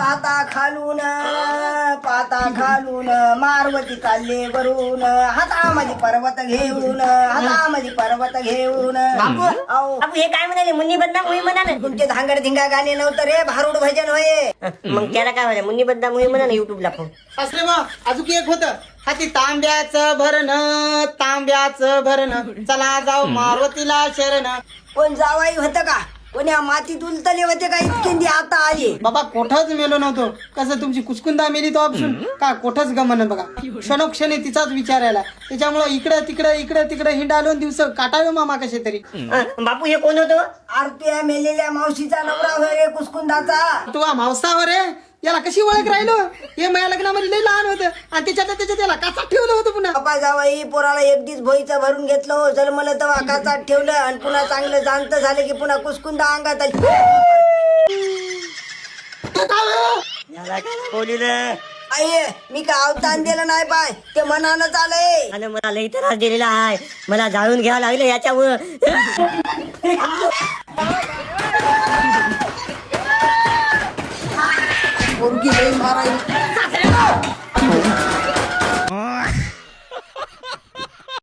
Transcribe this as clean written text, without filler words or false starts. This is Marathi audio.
पाता खालून मारवती चालले वरून हातामध्ये पर्वत घेऊन बापू हे काय म्हणाले मुन्नी बदनाम होई म्हणाले. तुमचे धांगड धिंगा गाणे नव्हतं रे भारूड भजन होय. मग त्याला काय म्हणाले मुन्नी बदनाम होई म्हणा युट्यूबला फोन. सासरे बा अजून एक होतं हाती तांब्याचं भरण चला जाऊ मारुतीला शरण. कोण जावाई होतं का कोणी मातीत उलतले होते का इतके आता आले. बाबा कोठच मेलो नव्हतो. कसं तुमची कुचकुंदा मेली तो ऑप्शन का कोठच गमन बघा. क्षणोक्षणी तिचाच विचार आला. त्याच्यामुळे इकडे तिकडे हिंडालो दिवस काटावे मामा कसे तरी. बापू हे कोण होतं. आरत्या मेलेल्या मावशीचा नवरा होय रे कुसकुंदाचा. तू मावसावर रे याला कशी ओळख राहिलो. हे माझ्या लग्नामध्ये लई लहान होतं आणि त्याच्यात त्याला काचात ठेवलं होतं पुन्हा. बापा जावाई पोराला एक दिस भोईचं भरून घेतलं जन्मलं तर वाकाचात ठेवलं आणि पुन्हा चांगलं जाणतं झालं की पुन्हा कुसकुंदा अंगात आली. आई मी का अवतान दिलं नाही पाय ते मनानं आलंय. आणि मला लई त्रास दिलेला आहे. मला जाळून घ्यावं लागलं याच्यामुळं. पोरगी लई मारायला.